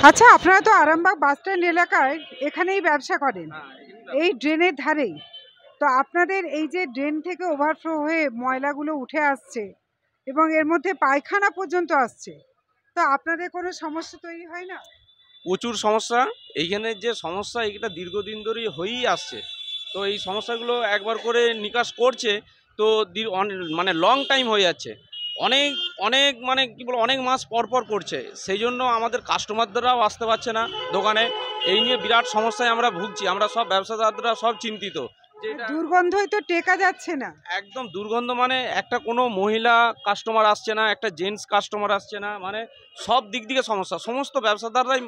আচ্ছা, আপনারা তো আরামবাগ বাস স্ট্যান্ড এলাকায় এখানেই ব্যবসা করেন, এই ড্রেনের ধারেই। তো আপনাদের এই যে ড্রেন থেকে ওভারফ্লো হয়ে ময়লাগুলো উঠে আসছে এবং এর মধ্যে পায়খানা পর্যন্ত আসছে, তো আপনাদের কোনো সমস্যা তৈরি হয় না? প্রচুর সমস্যা। এইখানে যে সমস্যা এটা দীর্ঘদিন ধরেই হয়েই আসছে। তো এই সমস্যাগুলো একবার করে নিকাশ করছে তো মানে লং টাইম হয়ে যাচ্ছে, অনেক অনেক মানে কি বলবো অনেক মাস পর পর করছে। সেই জন্য আমাদের কাস্টমারদেরাও আসতে পারছে না দোকানে। এই নিয়ে বিরাট সমস্যায় আমরা ভুগছি। আমরা সব ব্যবসাদাররা সব চিন্তিত। দুর্গন্ধই তো টেকা যাচ্ছে না। একদম দুর্গন্ধ, মানে একটা কোনো মহিলা কাস্টমার আসছে না, একটা জেন্টস কাস্টমার আসছে না, মানে সব দিক থেকে সমস্যা। সমস্ত ব্যবসাদাররাই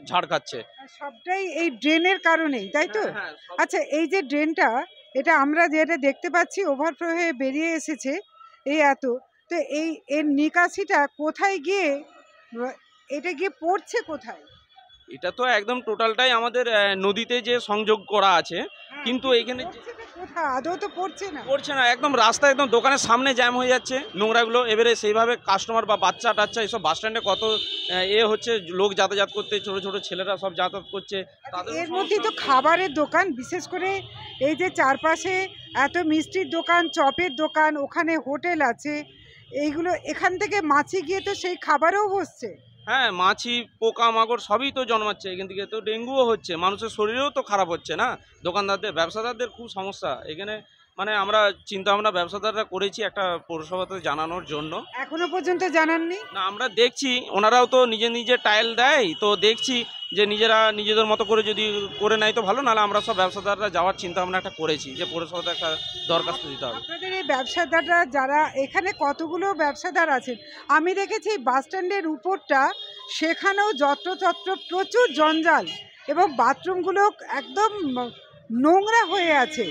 ঝাড় খাচ্ছে। সবটাই এই ড্রেনের কারণেই, তাই তো? হ্যাঁ। আচ্ছা, এই যে ড্রেনটা, এটা আমরা যেটা দেখতে পাচ্ছি ওভারফ্লো হয়ে বেরিয়ে এসেছে এই এত, তো এর নিকাশিটা কোথায় গিয়ে, এটা গিয়ে পড়ছে কোথায়? এটা তো একদম টোটালটাই আমাদের নদীতে যে সংযোগ করা আছে, কিন্তু এইখানে কোথায় আদৌ তো পড়ছে না। পড়ছে না, একদম রাস্তা একদম দোকানের সামনে জ্যাম হয়ে যাচ্ছে নোংরাগুলো। এবারে সেইভাবে কাস্টমার বা বাচ্চা টাচ্চা এসব বাস স্ট্যান্ডে কত হচ্ছে, লোক যাতায়াত করতে, ছোট ছোট ছেলেরা সব যাতায়াত করছে। এর মধ্যেই তো খাবারের দোকান, বিশেষ করে এই যে চারপাশে এত মিষ্টির দোকান, চপের দোকান, ওখানে হোটেল আছে, এইগুলো এখান থেকে মাছি গিয়ে তো সেই খাবারেও বসছে। হ্যাঁ, মাছি পোকামাকড় সবই তো জন্মাচ্ছে এখান থেকে, তো ডেঙ্গুও হচ্ছে, মানুষের শরীরেও তো খারাপ হচ্ছে না। দোকানদারদের, ব্যবসাদারদের খুব সমস্যা এখানে। মানে আমরা চিন্তা ভাবনা ব্যবসাদাররা করেছি একটা পৌরসভাতে জানানোর জন্য। এখনো পর্যন্ত জানাননি? না, আমরা দেখছি ওনারাও তো নিজে নিজে টাইল দেয়, তো দেখছি যে নিজেরা নিজেদের মতো করে যদি করে নেয় তো ভালো, নাহলে আমরা সব ব্যবসাদাররা যাওয়ার চিন্তা ভাবনা একটা করেছি যে পৌরসভাতে একটা দরখাস্ত দিতে হবে। আপনাদের এই ব্যবসাদাররা যারা এখানে, কতগুলো ব্যবসাদার আছেন আমি দেখেছি বাস স্ট্যান্ডের উপরটা, সেখানেও যত্রতত্র প্রচুর জঞ্জাল এবং বাথরুমগুলো একদম নোংরা হয়ে আছে,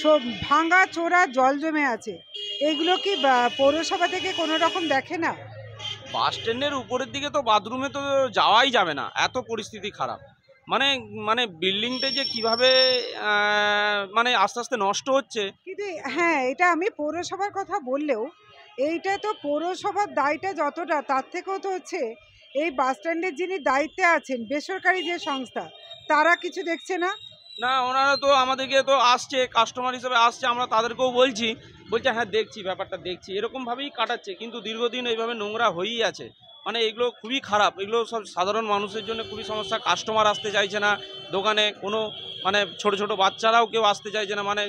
সব ভাঙা চোরা জল জমে আছে। এইগুলো কি পৌরসভা থেকে কোনো রকম দেখে না? বাস স্ট্যান্ডের উপরের দিকে তো বাথরুমে তো যাওয়াই যাবে না, এত পরিস্থিতি খারাপ। মানে মানে বিল্ডিংটা যে কিভাবে মানে আস্তে আস্তে নষ্ট হচ্ছে। কিন্তু হ্যাঁ, এটা আমি পৌরসভার কথা বললেও এইটা তো পৌরসভার দায়টা যতটা, তার থেকেও তো হচ্ছে এই বাস স্ট্যান্ডের যিনি দায়িত্বে আছেন, বেসরকারি যে সংস্থা, তারা কিছু দেখছে না। না, ওনারা তো আমাদেরকে তো আসছে কাস্টমার হিসেবে আসছে, আমরা তাদেরকেও বলছি, বলছে হ্যাঁ দেখছি, ব্যাপারটা দেখছি, এরকমভাবেই কাটাচ্ছে। কিন্তু দীর্ঘদিন এইভাবে নোংরা হয়েই আছে। মানে এগুলো খুবই খারাপ, এগুলো সব সাধারণ মানুষের জন্য খুবই সমস্যা। কাস্টমার আসতে চাইছে না দোকানে, কোনো মানে ছোট ছোট বাচ্চারাও কেউ আসতে চাইছে না। মানে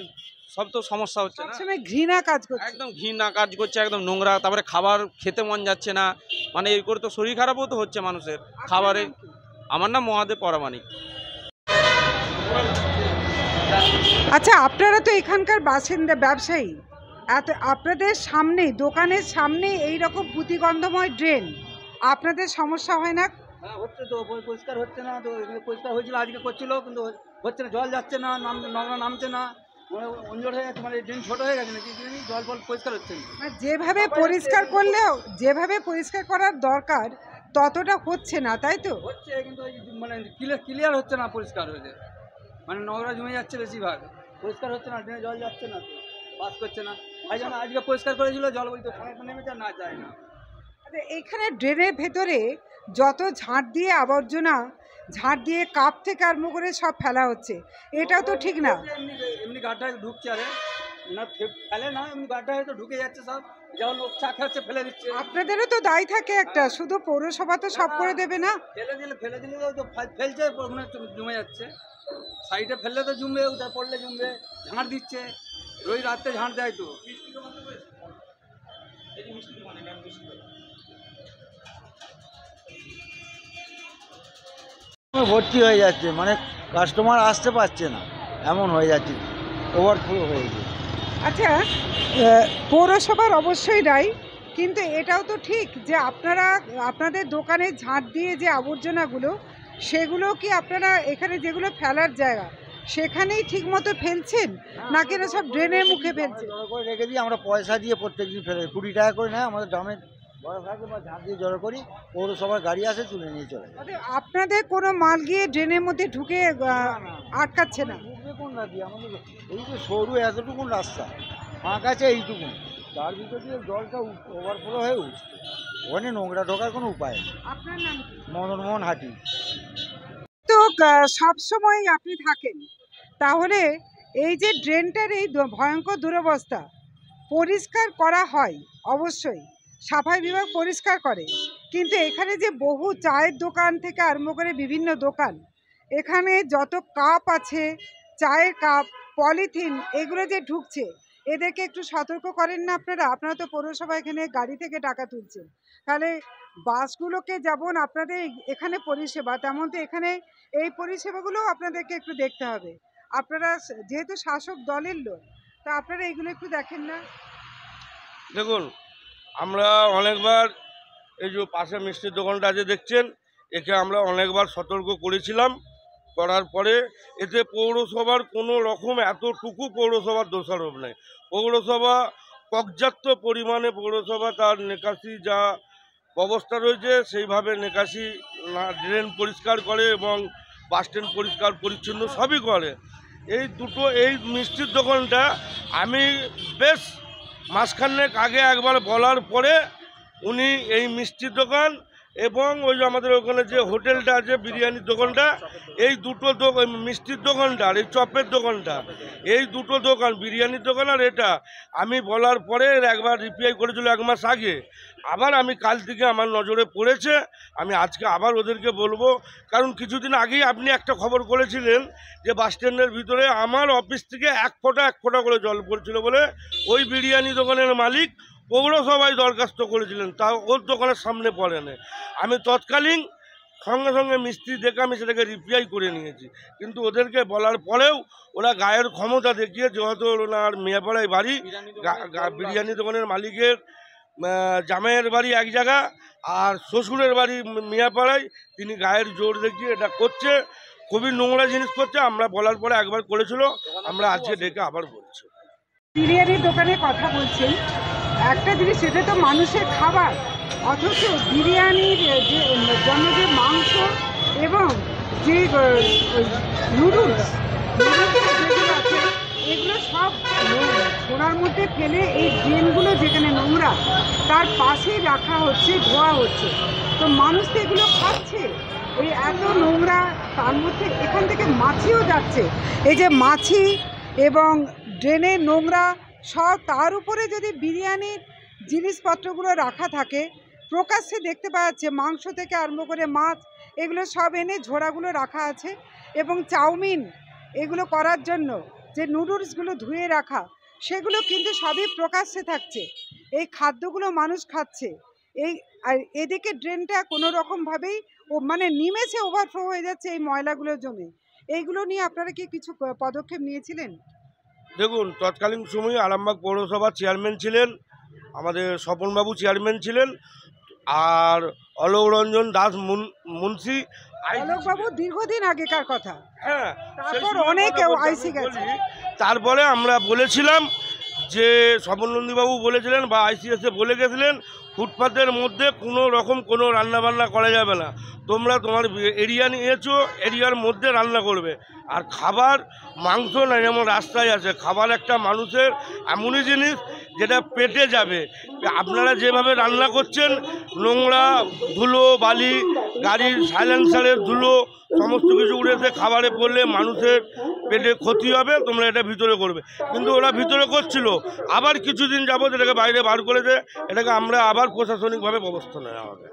সব তো সমস্যা হচ্ছে না, সবসময় ঘৃণা কাজ করছে, একদম ঘৃণা কাজ করছে, একদম নোংরা। তারপরে খাবার খেতে মন যাচ্ছে না, মানে এই করে তো শরীর খারাপও তো হচ্ছে মানুষের খাবারে। আমার নাম মহাদেব পরামানিক। আচ্ছা, আপনারা তো এখানকার বাসিন্দা, ব্যবসায়ী, আপনাদের সামনে, দোকানের সামনে এই রকম পুঁতিগন্ধময় ড্রেন, আপনাদের সমস্যা হয় না? হ্যাঁ, হচ্ছে তো, পরিষ্কার হচ্ছে না তো। পরিষ্কার হয়েছিল, আজকে করছিল, কিন্তু হচ্ছে না, জল যাচ্ছে না, নোংরা নামছে না, মানে অঞ্জল হয়ে গেছে, মানে ড্রেন ছোটো হয়ে গেছে নাকি, জল ফল পরিষ্কার হচ্ছে না। যেভাবে পরিষ্কার করলেও, যেভাবে পরিষ্কার করার দরকার ততটা হচ্ছে না, তাই তো? হচ্ছে, কিন্তু মানে ক্লিয়ার হচ্ছে না, পরিষ্কার হয়েছে, মানে নোংরা জমে যাচ্ছে বেশিরভাগ, পরিষ্কার হচ্ছে না, ড্রেনে জল যাচ্ছে না, তো পাস করছে না। তাই জন্য আজকে পরিষ্কার করেছিল, জল ওই তো খারাপ নেমেছে, না যায় না। এইখানে ড্রেনের ভেতরে যত ঝাঁট দিয়ে আবর্জনা, ঝাঁট দিয়ে কাপ থেকে আরম্ভ করে সব ফেলা হচ্ছে, এটাও তো ঠিক না। এমনি গাড্ডায় ঢুকছে, আরে না ফেলে না, এমনি গাড্ডায় হয়তো ঢুকে যাচ্ছে সব, যেমন লোক চা খাচ্ছে ফেলে দিচ্ছে। আপনাদেরও তো দায় থাকে একটা, শুধু পৌরসভা তো সব করে দেবে না। ফেলে দিলে তো ফেলছে, ওখানে জমে যাচ্ছে, সাইডে ফেললে তো জমবে, ওটা পড়লে জমবে, ঝাঁট দিচ্ছে, রোজ রাত্রে ঝাঁট দেয় তো। ভর্তি হয়ে যাচ্ছে, মানে কাস্টমার আসতে পারছে না, এমন হয়ে যাচ্ছে, ওভারফ্লো হয়ে গেছে। আচ্ছা, পৌরসভার অবশ্যই দায়ী, কিন্তু এটাও তো ঠিক যে আপনারা আপনাদের দোকানে ঝাঁট দিয়ে যে আবর্জনাগুলো, সেগুলো কি আপনারা এখানে যেগুলো ফেলার জায়গা সেখানেই ঠিক মতো ফেলছেন, নাকি না সব ড্রেনের মুখে ফেলছেন? জড়ো করে রেখে দিই, আমরা পয়সা দিয়ে প্রত্যেকদিন ফেলে 20 টাকা করে নেয়, আমাদের দামে বড় থাকে বা ঝাঁপ দিয়ে জড়ো করি, পৌরসভার গাড়ি আসে তুলে নিয়ে চলে যায়। অতএব আপনাদের কোনো মাল গিয়ে ড্রেনের মধ্যে ঢুকে আটকাচ্ছে না? ঢুকবে কোন রাস্তা, আমাদের এই যে সরু এতটুকুন রাস্তা, ফাঁক আছে এইটুকুন, তার ভিতর দিয়ে জলটা ওভারফ্লো হয়ে উঠছে, ওখানে নোংরা ঢোকার কোনো উপায় নেই। আপনার নাম কি? মদনমোহন হাটি। তো সব সময় আপনি থাকেন, তাহলে এই যে ড্রেনটার এই ভয়ঙ্কর দুরবস্থা পরিষ্কার করা হয়, অবশ্যই সাফাই বিভাগ পরিষ্কার করে, কিন্তু এখানে যে বহু চায়ের দোকান থেকে আরম্ভ করে বিভিন্ন দোকান, এখানে যত কাপ আছে, চায়ের কাপ, পলিথিন, এগুলো যে ঢুকছে, এদেরকে একটু সতর্ক করেন না আপনারা? আপনারা তো পৌরসভা এখানে গাড়ি থেকে টাকা তুলছেন, তাহলে বাসগুলোকে যেমন আপনাদের এখানে পরিষেবা, তেমন তো এখানে এই পরিষেবাগুলো আপনাদেরকে একটু দেখতে হবে। আপনারা যেহেতু শাসক দলের লোক, তা আপনারা এগুলো একটু দেখেন না? দেখুন, আমরা অনেকবার এই যে পাশে মিষ্টির দোকানটা আছে দেখছেন, একে আমরা অনেকবার সতর্ক করেছিলাম, করার পরে এতে পৌরসভার কোনো রকম এতটুকু পৌরসভার দোষারোপ নেই। পৌরসভা পর্যাপ্ত পরিমাণে পৌরসভা তার নিকাশি যা ব্যবস্থা রয়েছে সেইভাবে নিকাশি ড্রেন পরিষ্কার করে এবং বাস স্ট্যান্ড পরিষ্কার পরিচ্ছন্ন সবই করে। এই মিষ্টির দোকানটা আমি বেশ মাসখানেক আগে একবার বলার পরে উনি এই মিষ্টির দোকান এবং ওই যে আমাদের ওখানে যে হোটেলটা আছে বিরিয়ানির দোকানটা, এই দুটো দোকান, মিষ্টির দোকানটা আর এই চপের দোকানটা, এই দুটো দোকান, বিরিয়ানির দোকান আর এটা, আমি বলার পরে একবার রিপ্লাই করেছিল 1 মাস আগে, আবার আমি কাল থেকে আমার নজরে পড়েছে, আমি আজকে আবার ওদেরকে বলবো। কারণ কিছুদিন আগেই আপনি একটা খবর করেছিলেন যে বাস স্ট্যান্ডের ভিতরে আমার অফিস থেকে 1 ফোঁটা করে জল পড়ছিল বলে ওই বিরিয়ানি দোকানের মালিক পৌরসভায় দরখাস্ত করেছিলেন, তাও ওর দোকানের সামনে পড়েনি। আমি তৎকালীন সঙ্গে সঙ্গে মিস্ত্রি দেখে আমি সেটাকে রিপ্লাই করে নিয়েছি, কিন্তু ওদেরকে বলার পরেও ওরা গায়ের ক্ষমতা দেখিয়ে, যেহেতু ওনার মেয়াপাড়ায় বাড়ি, বিরিয়ানি দোকানের মালিকের জামাইয়ের বাড়ি এক জায়গা আর শ্বশুরের বাড়ি মিয়াপাড়ায়, তিনি গায়ের জোর দেখিয়ে এটা করছে, খুবই নোংরা জিনিস করছে। আমরা বলার পরে একবার করেছিল, আমরা আজকে ডেকে আবার বলছি। বিরিয়ানির দোকানে কথা বলছেন, একটা জিনিস, সেটা তো মানুষের খাবার, অথচ বিরিয়ানির জন্য যে মাংস এবং যে নুডলস যেগুলো আছে, এগুলো সব ছোড়ার মধ্যে ফেলে এই ড্রেনগুলো যেখানে নোংরা তার পাশেই রাখা হচ্ছে, ধোয়া হচ্ছে, তো মানুষ তো এগুলো খাচ্ছে। এই এত নোংরা, তার মধ্যে এখান থেকে মাছিও যাচ্ছে, এই যে মাছি এবং ড্রেনের নোংরা সব, তার উপরে যদি বিরিয়ানির জিনিসপত্রগুলো রাখা থাকে, প্রকাশ্যে দেখতে পাওয়া যাচ্ছে মাংস থেকে আরম্ভ করে মাছ, এগুলো সব এনে ঝোড়াগুলো রাখা আছে, এবং চাউমিন এগুলো করার জন্য যে নুডলসগুলো ধুয়ে রাখা, সেগুলো কিন্তু সবই প্রকাশ্যে থাকছে, এই খাদ্যগুলো মানুষ খাচ্ছে। এই আর এদিকে ড্রেনটা কোনো রকমভাবেই মানে নিমেষে ওভারফ্লো হয়ে যাচ্ছে এই ময়লাগুলো জমে। এইগুলো নিয়ে আপনারা কি কিছু পদক্ষেপ নিয়েছিলেন? দেখুন, তৎকালীন সময়ে আরামবাগ পৌরসভার চেয়ারম্যান ছিলেন আমাদের স্বপনবাবু, চেয়ারম্যান ছিলেন, আর অলোক রঞ্জন দাস মুন্সি। অলোকবাবু দীর্ঘদিন আগেকার কথা, হ্যাঁ, তারপর অনেক আইসি গেছে। তারপরে আমরা বলেছিলাম যে স্বপননন্দীবাবু বলেছিলেন বা আইসিএসে বলে গেছিলেন, ফুটপাতের মধ্যে কোনো রকম কোনো রান্নাবান্না করা যাবে না, তোমরা তোমার এরিয়া নিয়েছো, এরিয়ার মধ্যে রান্না করবে। আর খাবার, মাংস না যেমন রাস্তায় আছে, খাবার একটা মানুষের এমনই জিনিস যেটা পেটে যাবে। আপনারা যেভাবে রান্না করছেন, নোংরা, ধুলো, বালি, গাড়ির সাইলেন্সারের ধুলো, সমস্ত কিছু উড়েছে খাবারে পড়লে মানুষের পেটে ক্ষতি হবে, তোমরা এটা ভিতরে করবে। কিন্তু ওরা ভিতরে করছিল, আবার কিছুদিন যাবত এটাকে বাইরে বার করেছে, এটাকে আমরা আবার প্রশাসনিকভাবে ব্যবস্থা নেওয়া হবে।